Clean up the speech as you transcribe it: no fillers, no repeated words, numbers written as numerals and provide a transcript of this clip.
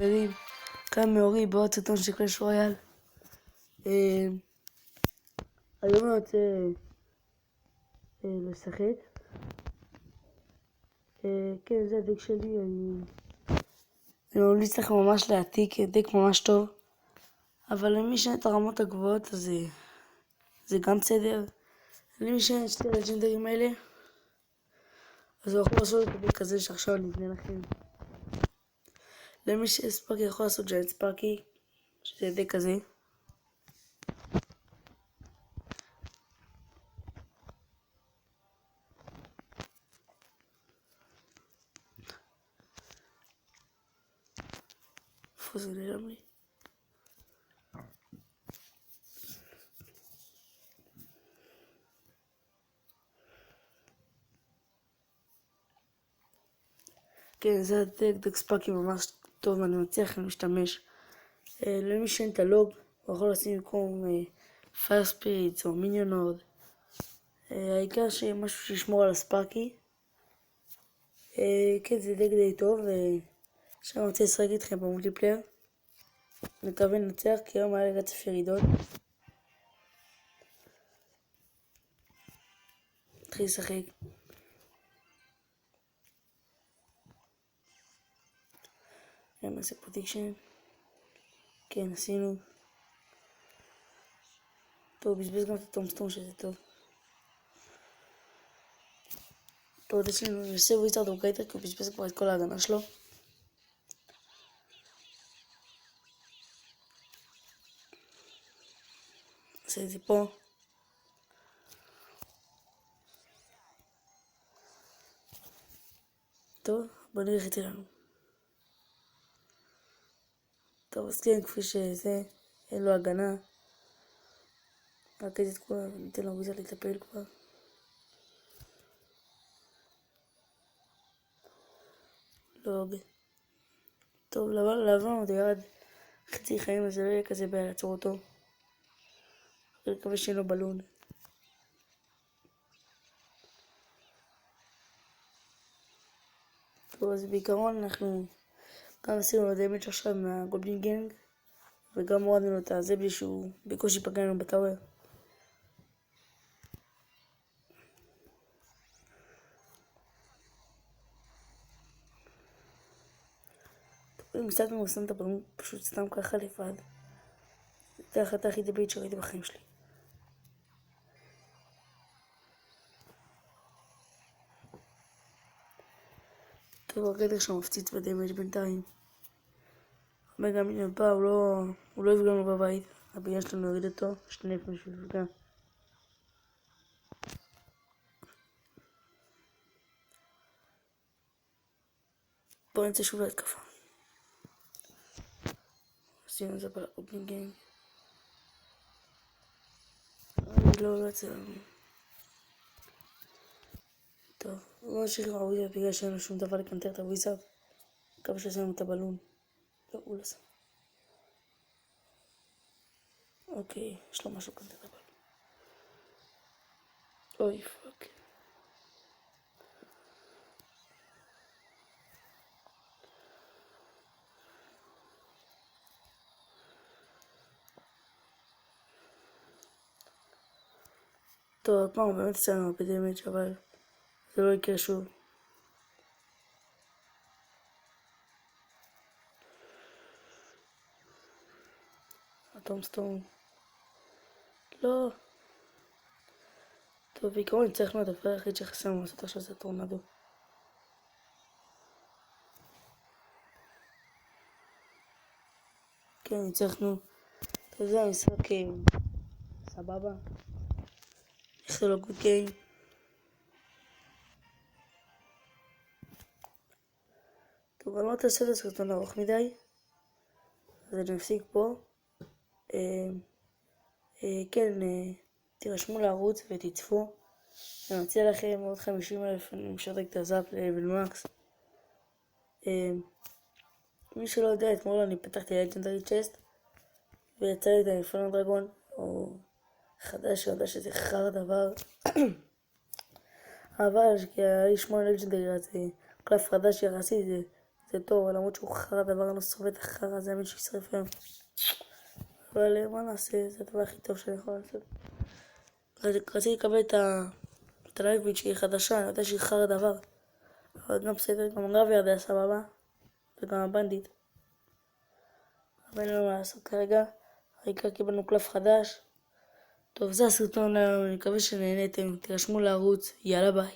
חברים, כאן מאורי בעוד סרטון של קלאש רויאל. היום אני רוצה לשחק. כן, זה הדק שלי. אני ממליץ לכם ממש להעתיק, דק ממש טוב, אבל למי שאין את הרמות הגבוהות אז זה גם בסדר. למי שאין את שתי הלג'נדרים האלה אז הוא יכול לעשות את הדק כזה שעכשיו אני אבנה לכם. למי שספארקי יכול לעשות ג'יינט ספארקי, שזה דק כזה. איפה זה נעלם לי? כן, זה דק ספארקי ממש טוב ואני מציע לכם להשתמש. למי שאין את הלוג, הוא יכול לשים במקום פייר ספיריטס או מיניון הורד. העיקר שיהיה משהו שישמור על הספארקי. כן, זה דק די טוב, שאני רוצה לשחק איתכם במולטיפלייר. אני מקווה לנצח, כי היום היה לי רצף ירידות. נתחיל לשחק. נעשה פרוטקשן. כן, עשינו. טוב, בזבז גם את הטומסטון שזה טוב. טוב, יש לנו נעשה וויזארד אורקייטר, כי הוא בזבז כבר את כל ההגנה שלו. נעשה את זה פה. טוב, בוא נראה איך יצא לנו. טוב, אז כן, כפי שזה, אין לו הגנה. רק את כולה, ניתן לו וויזארד לטפל כבר. לא, טוב, לבן עוד ירד חצי חיים, אז זה לא יהיה כזה בעיה לעצור אותו. אני מקווה שאין לו בלון. טוב, אז בעיקרון אנחנו גם עשינו לו דמג' עכשיו מהגובלין גנג, וגם הורדנו לו את הזה בלי שהוא בקושי פגע לנו בטאוור. אם הפסקנו הוא שם את הבלון פשוט סתם ככה לבד. זה ההחלטה הכי דבילית שראיתי בחיים שלי. טוב, הגדר שם מפציץ בדמג' בינתיים. מגה מיליון פעם, הוא לא יפגע לנו בבית. הבניין שלנו יוריד אותו, שני לפני שהוא יפגע. בואו נצא שוב להתקפה. עשינו את זה בגובלין גנג. לא יצא לנו. טוב, לא נשאיר עם הוויזארד בגלל שאין לו שום דבר לקנטר את הוויזארד. מקווה שעשינו את הבלון. לא, הוא לא שם. אוקיי, יש לו משהו לקנטר את הבלון. אוי פאק. טוב, הפעם הוא באמת עשה לנו הרבה דמג' אבל זה לא יקרה שוב. הטומסטון. לא. טוב, בעיקרון הצלחנו, הדבר היחיד שחסרנו לעשות עכשיו זה טורנדו. כן, הצלחנו. טוב, זה המשחק סבבה. יחסר לו גוד גיים. טוב, אני לא רוצה לעשות את הסרטון ארוך מדי, אז אני מפסיק פה. כן, תירשמו לערוץ ותצפו. אני מציע לכם עוד 50,000, אני משדרג את הזאפ ולמקס. מי שלא יודע, אתמול אני פתחתי לג'נדרי צ'סט ויצא לי את האינפרנו דרגון, או חדש, יודע שזה חר דבר. אבל היה לי 8 לג'נדרי, אז קלף חדש יחסי, זה זה טוב, למרות שהוא חרא דבר לא שורף את החרא, זה האמין שישרף היום. אבל מה נעשה, זה הדבר הכי טוב שאני יכול לעשות. רציתי לקבל את הלייבית שהיא חדשה, אני יודע שהיא חרא דבר. אבל גם בסדר, גם רב ירדה סבבה, וגם הבנדיט. אבל אין לנו מה לעשות כרגע, העיקר קיבלנו קלף חדש. טוב, זה הסרטון היום, אני מקווה שנהניתם, תירשמו לערוץ, יאללה ביי.